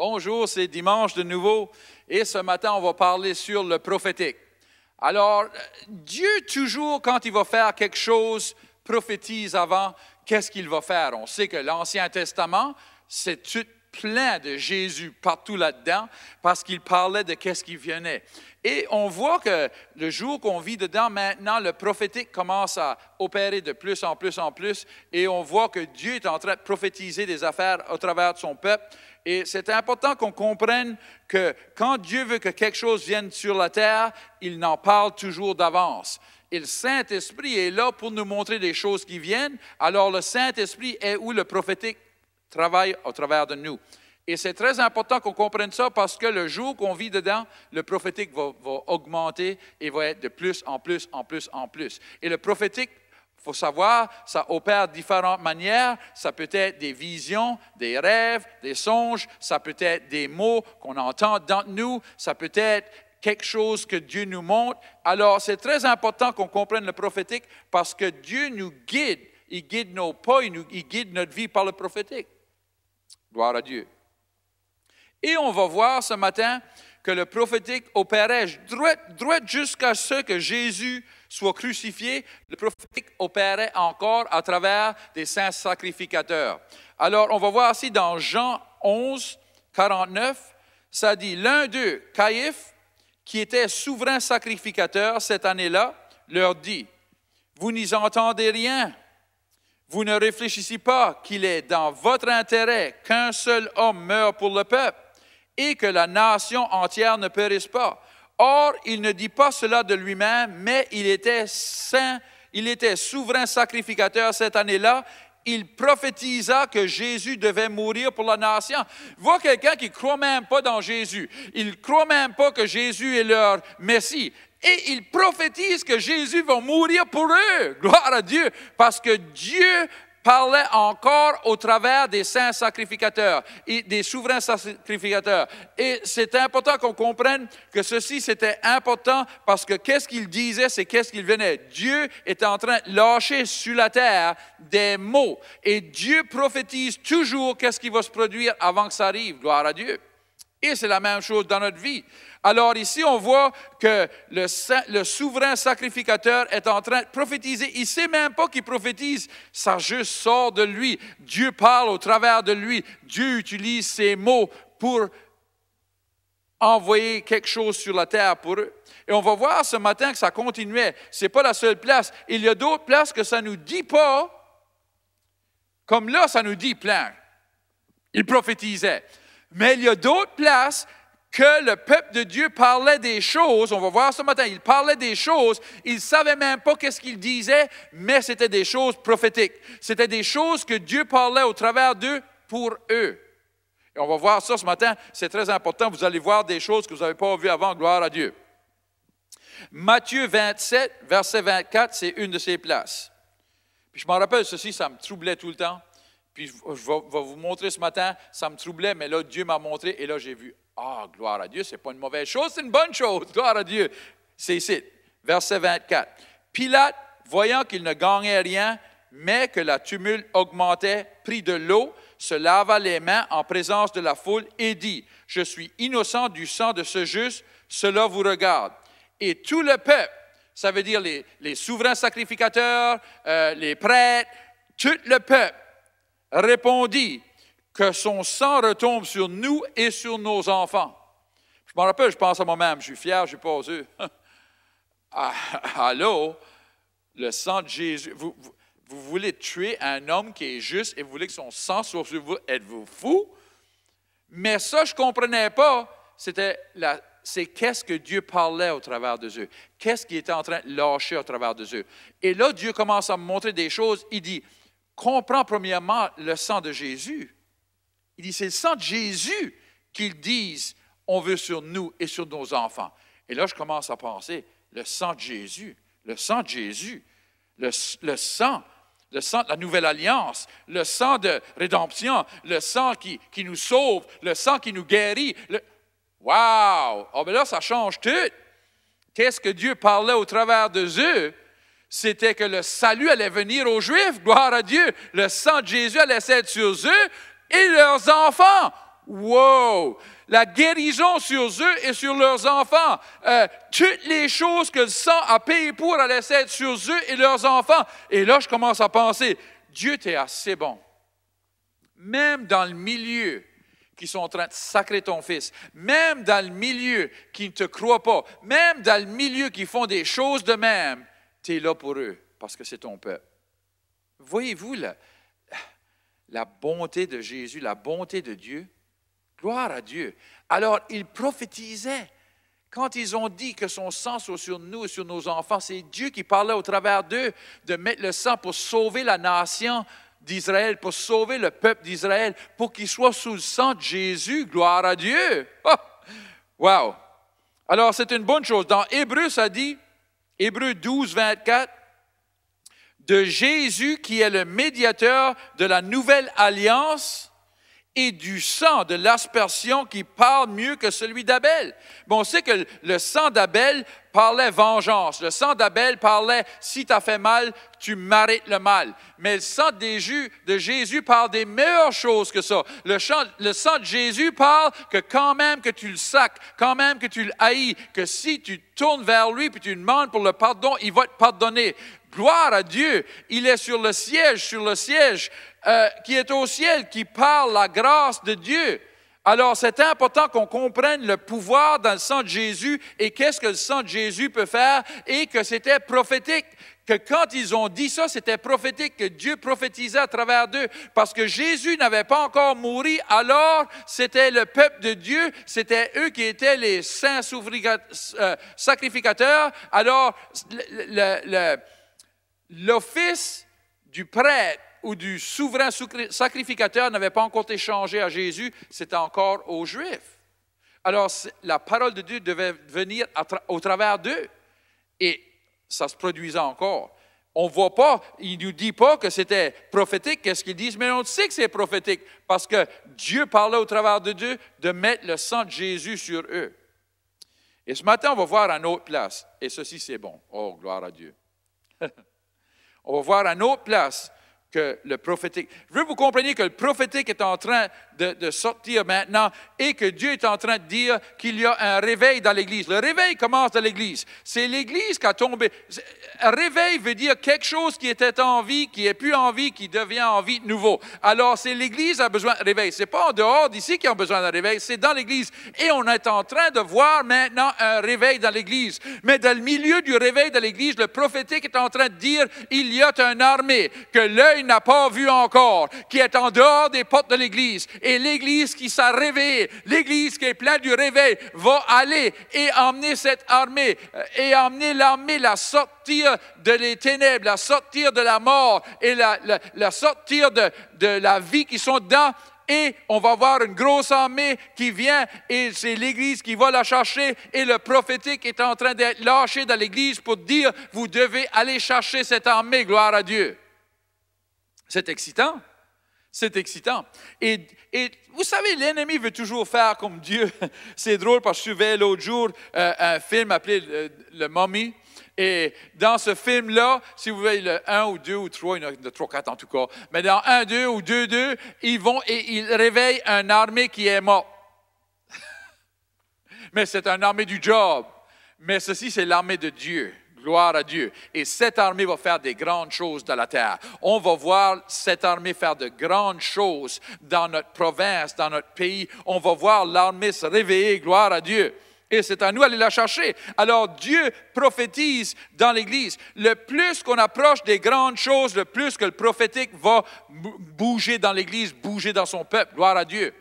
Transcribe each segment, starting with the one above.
Bonjour, c'est dimanche de nouveau et ce matin, on va parler sur le prophétique. Alors, Dieu, toujours, quand il va faire quelque chose, prophétise avant qu'est-ce qu'il va faire. On sait que l'Ancien Testament, c'est tout plein de Jésus partout là-dedans parce qu'il parlait de qu'est-ce qui venait. Et on voit que le jour qu'on vit dedans, maintenant, le prophétique commence à opérer de plus en plus en plus et on voit que Dieu est en train de prophétiser des affaires au travers de son peuple. Et c'est important qu'on comprenne que quand Dieu veut que quelque chose vienne sur la terre, il n'en parle toujours d'avance. Et le Saint-Esprit est là pour nous montrer des choses qui viennent. Alors le Saint-Esprit est où le prophétique travaille au travers de nous. Et c'est très important qu'on comprenne ça parce que le jour qu'on vit dedans, le prophétique va augmenter et va être de plus en plus en plus en plus. Et le prophétique, il faut savoir, ça opère de différentes manières. Ça peut être des visions, des rêves, des songes. Ça peut être des mots qu'on entend dans nous. Ça peut être quelque chose que Dieu nous montre. Alors, c'est très important qu'on comprenne le prophétique parce que Dieu nous guide. Il guide nos pas, il guide notre vie par le prophétique. Gloire à Dieu. Et on va voir ce matin que le prophétique opérait droit jusqu'à ce que Jésus soit crucifié. Le prophétique opérait encore à travers des saints sacrificateurs. Alors, on va voir ici dans Jean 11, 49, ça dit, l'un d'eux, Caïphe, qui était souverain sacrificateur cette année-là, leur dit, vous n'y entendez rien. Vous ne réfléchissez pas qu'il est dans votre intérêt qu'un seul homme meure pour le peuple et que la nation entière ne périsse pas. Or, il ne dit pas cela de lui-même, mais il était saint, il était souverain sacrificateur cette année-là. Il prophétisa que Jésus devait mourir pour la nation. Vois quelqu'un qui ne croit même pas dans Jésus. Il ne croit même pas que Jésus est leur Messie. Et il prophétise que Jésus va mourir pour eux. Gloire à Dieu. Parce que Dieu parlait encore au travers des saints sacrificateurs et des souverains sacrificateurs. Et c'est important qu'on comprenne que ceci, c'était important parce que qu'est-ce qu'il disait, c'est qu'est-ce qu'il venait. Dieu est en train de lâcher sur la terre des mots. Et Dieu prophétise toujours qu'est-ce qui va se produire avant que ça arrive. Gloire à Dieu. Et c'est la même chose dans notre vie. Alors ici, on voit que le souverain sacrificateur est en train de prophétiser. Il ne sait même pas qu'il prophétise. Ça juste sort de lui. Dieu parle au travers de lui. Dieu utilise ses mots pour envoyer quelque chose sur la terre pour eux. Et on va voir ce matin que ça continuait. Ce n'est pas la seule place. Il y a d'autres places que ça ne nous dit pas. Comme là, ça nous dit plein. Il prophétisait. Mais il y a d'autres places que le peuple de Dieu parlait des choses. On va voir ce matin, il parlait des choses. Il ne savait même pas qu'est-ce qu'il disait, mais c'était des choses prophétiques. C'était des choses que Dieu parlait au travers d'eux pour eux. Et on va voir ça ce matin. C'est très important. Vous allez voir des choses que vous n'avez pas vues avant. Gloire à Dieu. Matthieu 27, verset 24, c'est une de ces places. Puis je m'en rappelle ceci, ça me troublait tout le temps. Puis je vais vous montrer ce matin, ça me troublait, mais là, Dieu m'a montré, et là, j'ai vu, gloire à Dieu, ce n'est pas une mauvaise chose, c'est une bonne chose, gloire à Dieu. C'est ici, verset 24. Pilate, voyant qu'il ne gagnait rien, mais que la tumulte augmentait, prit de l'eau, se lava les mains en présence de la foule et dit, je suis innocent du sang de ce juste, cela vous regarde. Et tout le peuple, ça veut dire les souverains sacrificateurs, les prêtres, tout le peuple, répondit que son sang retombe sur nous et sur nos enfants. Je me rappelle, je pense à moi-même, je suis fier, je n'ai pas osé. Allô, le sang de Jésus, vous voulez tuer un homme qui est juste et vous voulez que son sang soit sur vous, êtes-vous fou? Mais ça, je ne comprenais pas, c'est qu'est-ce que Dieu parlait au travers de eux, qu'est-ce qu'il était en train de lâcher au travers de eux. Et là, Dieu commence à me montrer des choses, il dit, comprends premièrement le sang de Jésus. Il dit, c'est le sang de Jésus qu'ils disent, on veut sur nous et sur nos enfants. Et là, je commence à penser, le sang de Jésus, le sang de Jésus, le sang de la nouvelle alliance, le sang de rédemption, le sang qui nous sauve, le sang qui nous guérit. Wow! Oh, ben là, ça change tout. Qu'est-ce que Dieu parlait au travers de eux? C'était que le salut allait venir aux Juifs, gloire à Dieu. Le sang de Jésus allait être sur eux et leurs enfants. Wow! La guérison sur eux et sur leurs enfants. Toutes les choses que le sang a payées pour allaient être sur eux et leurs enfants. Et là, je commence à penser, Dieu, t'es assez bon. Même dans le milieu qui sont en train de sacrer ton fils, même dans le milieu qui ne te croient pas, même dans le milieu qui font des choses de même, tu es là pour eux parce que c'est ton peuple. Voyez-vous la bonté de Jésus, la bonté de Dieu? Gloire à Dieu. Alors, ils prophétisaient. Quand ils ont dit que son sang soit sur nous et sur nos enfants, c'est Dieu qui parlait au travers d'eux de mettre le sang pour sauver la nation d'Israël, pour sauver le peuple d'Israël, pour qu'il soit sous le sang de Jésus. Gloire à Dieu. Oh! Wow! Alors, c'est une bonne chose. Dans Hébreux, ça dit, Hébreux 12, 24, de Jésus qui est le médiateur de la nouvelle alliance et du sang de l'aspersion qui parle mieux que celui d'Abel. Bon, on sait que le sang d'Abel parlait vengeance. Le sang d'Abel parlait, si tu as fait mal, tu mérites le mal. Mais le sang de Jésus parle des meilleures choses que ça. Le sang de Jésus parle que quand même que tu le sacres, quand même que tu le haïs, que si tu tournes vers lui puis tu demandes pour le pardon, il va te pardonner. Gloire à Dieu, il est sur le siège qui est au ciel, qui parle la grâce de Dieu. Alors, c'est important qu'on comprenne le pouvoir dans le sang de Jésus et qu'est-ce que le sang de Jésus peut faire et que c'était prophétique. Que quand ils ont dit ça, c'était prophétique, que Dieu prophétisait à travers d'eux. Parce que Jésus n'avait pas encore mouru, alors c'était le peuple de Dieu, c'était eux qui étaient les saints sacrificateurs. Alors, l'office du prêtre ou du souverain sacrificateur n'avait pas encore été changé à Jésus, c'était encore aux Juifs. Alors, la parole de Dieu devait venir au travers d'eux. Et ça se produisait encore. On ne voit pas, il ne nous dit pas que c'était prophétique, qu'est-ce qu'ils disent, mais on sait que c'est prophétique, parce que Dieu parlait au travers de Dieu de mettre le sang de Jésus sur eux. Et ce matin, on va voir à une autre place, et ceci c'est bon. Oh, gloire à Dieu. On va voir à une autre place que le prophétique. Je veux que vous compreniez que le prophétique est en train de sortir maintenant et que Dieu est en train de dire qu'il y a un réveil dans l'Église. Le réveil commence dans l'Église. C'est l'Église qui a tombé. Un réveil veut dire quelque chose qui était en vie, qui n'est plus en vie, qui devient en vie de nouveau. Alors, c'est l'Église qui a besoin de réveil. Ce n'est pas en dehors d'ici qui a besoin d'un réveil, c'est dans l'Église. Et on est en train de voir maintenant un réveil dans l'Église. Mais dans le milieu du réveil de l'Église, le prophétique est en train de dire il y a une armée que l'œil n'a pas vu encore, qui est en dehors des portes de l'Église. Et l'Église qui s'est réveillée, l'Église qui est pleine du réveil, va aller et emmener cette armée, et emmener l'armée, la sortir de les ténèbres, la sortir de la mort, et la sortir de la vie qui sont dedans. Et on va voir une grosse armée qui vient et c'est l'Église qui va la chercher. Et le prophétique est en train d'être lâché dans l'Église pour dire, vous devez aller chercher cette armée, gloire à Dieu. C'est excitant. C'est excitant. Et vous savez, l'ennemi veut toujours faire comme Dieu. C'est drôle parce que je suivais l'autre jour un film appelé Le Mommy. Et dans ce film-là, si vous voyez le 1 ou 2 ou 3, il y en a 3, 4 en tout cas, mais dans 1, 2 ou 2, 2, ils vont et ils réveillent une armée qui est morte. Mais c'est une armée du job. Mais ceci, c'est l'armée de Dieu. Gloire à Dieu. Et cette armée va faire des grandes choses dans la terre. On va voir cette armée faire de grandes choses dans notre province, dans notre pays. On va voir l'armée se réveiller. Gloire à Dieu. Et c'est à nous d'aller la chercher. Alors Dieu prophétise dans l'Église. Le plus qu'on approche des grandes choses, le plus que le prophétique va bouger dans l'Église, bouger dans son peuple. Gloire à Dieu.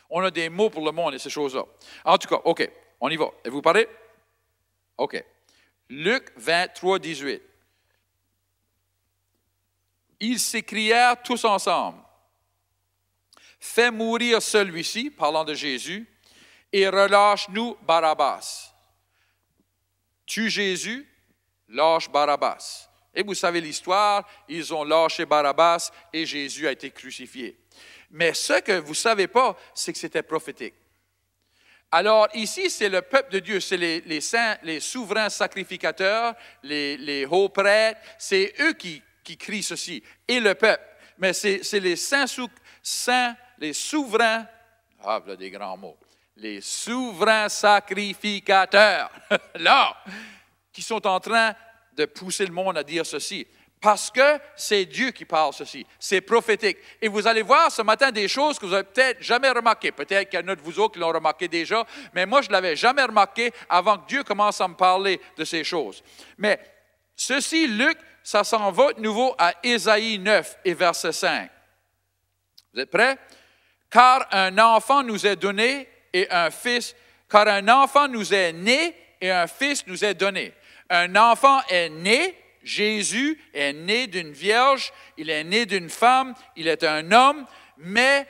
On a des mots pour le monde et ces choses-là. En tout cas, OK, on y va. Êtes-vous parlez? OK. Luc 23, 18. Ils s'écrièrent tous ensemble. Fais mourir celui-ci, parlant de Jésus, et relâche-nous Barabbas. Tue Jésus, lâche Barabbas. Et vous savez l'histoire, ils ont lâché Barabbas et Jésus a été crucifié. Mais ce que vous ne savez pas, c'est que c'était prophétique. Alors ici, c'est le peuple de Dieu, c'est les saints, les souverains sacrificateurs, les hauts prêtres, c'est eux qui crient ceci, et le peuple. Mais c'est les saints les souverains, voilà des grands mots, les souverains sacrificateurs, là, qui sont en train de pousser le monde à dire ceci. Parce que c'est Dieu qui parle ceci. C'est prophétique. Et vous allez voir ce matin des choses que vous n'avez peut-être jamais remarquées. Peut-être qu'il y en a de vous autres qui l'ont remarqué déjà, mais moi, je ne l'avais jamais remarqué avant que Dieu commence à me parler de ces choses. Mais ceci, Luc, ça s'en va de nouveau à Ésaïe 9 et verset 5. Vous êtes prêts? Car un enfant nous est donné et un fils, car un enfant nous est né et un fils nous est donné. Un enfant est né, Jésus est né d'une vierge, il est né d'une femme, il est un homme, mais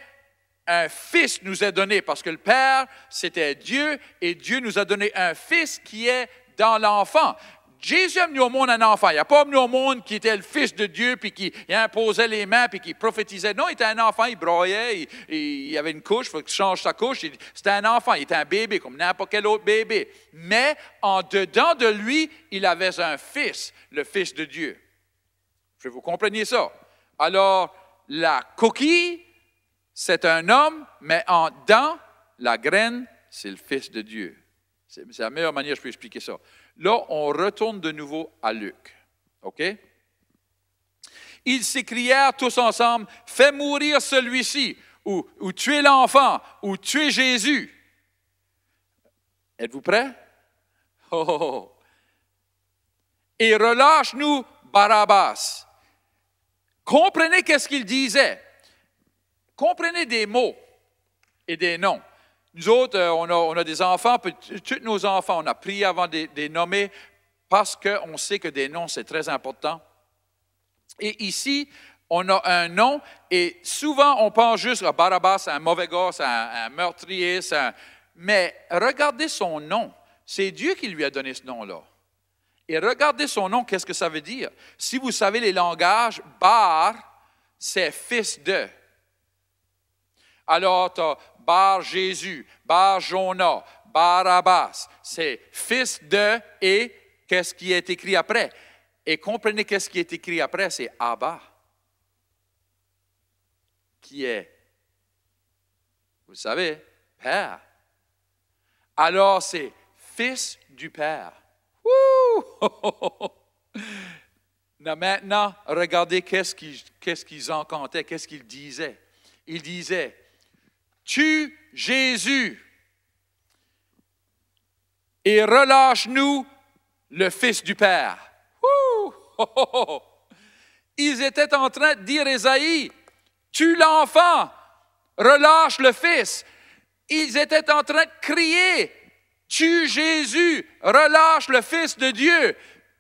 un fils nous est donné parce que le Père, c'était Dieu et Dieu nous a donné un fils qui est dans l'enfant. Jésus a venu au monde un enfant. Il n'a pas venu au monde qui était le fils de Dieu, puis qui imposait les mains, puis qui prophétisait. Non, il était un enfant, il broyait, il avait une couche, il faut qu'il change sa couche. C'était un enfant, il était un bébé, comme n'importe quel autre bébé. Mais en dedans de lui, il avait un fils, le fils de Dieu. Je veux que vous compreniez ça. Alors, la coquille, c'est un homme, mais en dedans, la graine, c'est le fils de Dieu. C'est la meilleure manière que je peux expliquer ça. Là, on retourne de nouveau à Luc. OK? Ils s'écrièrent tous ensemble, « Fais mourir celui-ci, ou tuez l'enfant, ou tuez Jésus. » Êtes-vous prêts? Oh, oh, oh. Et relâche-nous Barabbas. Comprenez qu'est-ce qu'il disait. Comprenez des mots et des noms. Nous autres, on a des enfants, tous nos enfants, on a prié avant de les nommer parce qu'on sait que des noms, c'est très important. Et ici, on a un nom et souvent, on pense juste à Barabbas, c'est un mauvais gars, c'est un meurtrier, mais regardez son nom. C'est Dieu qui lui a donné ce nom-là. Et regardez son nom, qu'est-ce que ça veut dire? Si vous savez les langages, Bar, c'est fils de. Alors, tu as Bar Jésus, Bar Jonas, Barabbas, c'est fils de et qu'est-ce qui est écrit après? Et comprenez qu'est-ce qui est écrit après, c'est Abba, qui est, vous le savez, Père. Alors, c'est fils du Père. Wouh! Maintenant, regardez qu'est-ce qu'ils en cantaient, qu'est-ce qu'ils disaient. Ils disaient, tue Jésus et relâche-nous le Fils du Père. Ils étaient en train de dire, Ésaïe, tue l'enfant, relâche le Fils. Ils étaient en train de crier, tue Jésus, relâche le Fils de Dieu,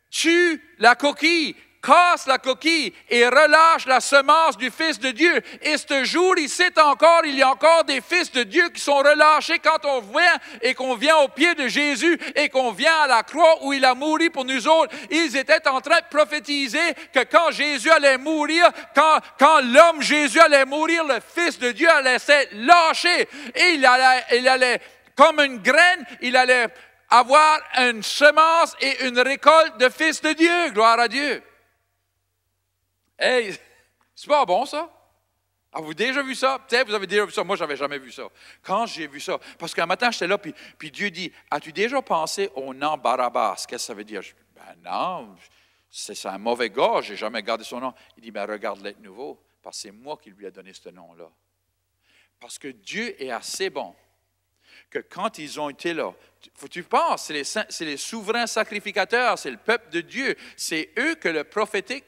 tue la coquille, casse la coquille et relâche la semence du Fils de Dieu. Et ce jour, il y a encore des fils de Dieu qui sont relâchés quand on vient et qu'on vient au pied de Jésus et qu'on vient à la croix où il a mouru pour nous autres. Ils étaient en train de prophétiser que quand Jésus allait mourir, quand l'homme Jésus allait mourir, le Fils de Dieu allait se lâcher et il allait comme une graine, il allait avoir une semence et une récolte de Fils de Dieu. Gloire à Dieu. Hey, c'est pas bon ça? Avez-vous déjà vu ça? Peut-être vous avez déjà vu ça. Moi, je n'avais jamais vu ça. Quand j'ai vu ça, parce qu'un matin, j'étais là, puis Dieu dit, as-tu déjà pensé au nom Barabbas? Qu'est-ce que ça veut dire? Je dis, ben non, c'est un mauvais gars, je n'ai jamais gardé son nom. Il dit, ben regarde-le de nouveau, parce que c'est moi qui lui ai donné ce nom-là. Parce que Dieu est assez bon que quand ils ont été là, tu penses, c'est les souverains sacrificateurs, c'est le peuple de Dieu, c'est eux que le prophétique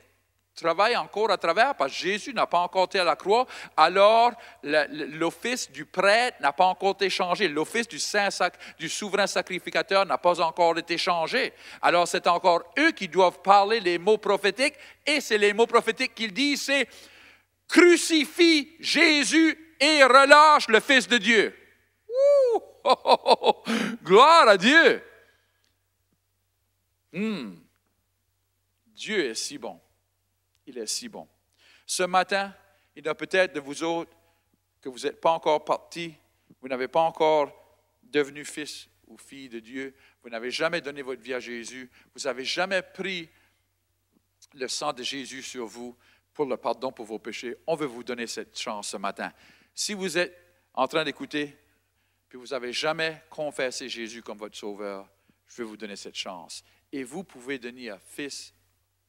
travaille encore à travers, parce que Jésus n'a pas encore été à la croix, alors l'office du prêtre n'a pas encore été changé, l'office du souverain sacrificateur n'a pas encore été changé. Alors c'est encore eux qui doivent parler les mots prophétiques, et c'est les mots prophétiques qu'ils disent, c'est « Crucifie Jésus et relâche le Fils de Dieu ». Oh, oh, oh, oh. Gloire à Dieu! Dieu est si bon. Il est si bon. Ce matin, il y en a peut-être de vous autres que vous n'êtes pas encore partis, vous n'avez pas encore devenu fils ou fille de Dieu, vous n'avez jamais donné votre vie à Jésus, vous n'avez jamais pris le sang de Jésus sur vous pour le pardon pour vos péchés. On veut vous donner cette chance ce matin. Si vous êtes en train d'écouter, puis vous n'avez jamais confessé Jésus comme votre sauveur, je vais vous donner cette chance. Et vous pouvez devenir fils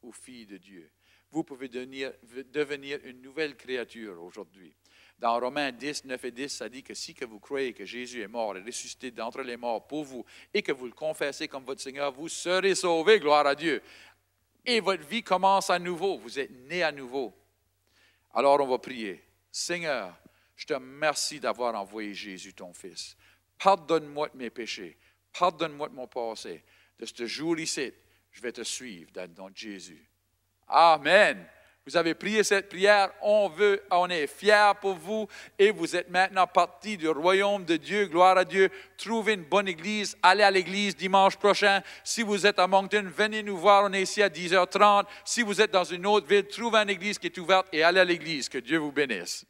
ou fille de Dieu. Vous pouvez devenir une nouvelle créature aujourd'hui. Dans Romains 10, 9 et 10, ça dit que si que vous croyez que Jésus est mort et ressuscité d'entre les morts pour vous et que vous le confessez comme votre Seigneur, vous serez sauvés, gloire à Dieu. Et votre vie commence à nouveau, vous êtes né à nouveau. Alors on va prier. Seigneur, je te remercie d'avoir envoyé Jésus, ton Fils. Pardonne-moi de mes péchés. Pardonne-moi de mon passé. De ce jour ici, je vais te suivre dans le nom de Jésus. Amen. Vous avez prié cette prière, on est fiers pour vous et vous êtes maintenant partie du royaume de Dieu. Gloire à Dieu. Trouvez une bonne église. Allez à l'église dimanche prochain. Si vous êtes à Moncton, venez nous voir. On est ici à 10h30. Si vous êtes dans une autre ville, trouvez une église qui est ouverte et allez à l'église. Que Dieu vous bénisse.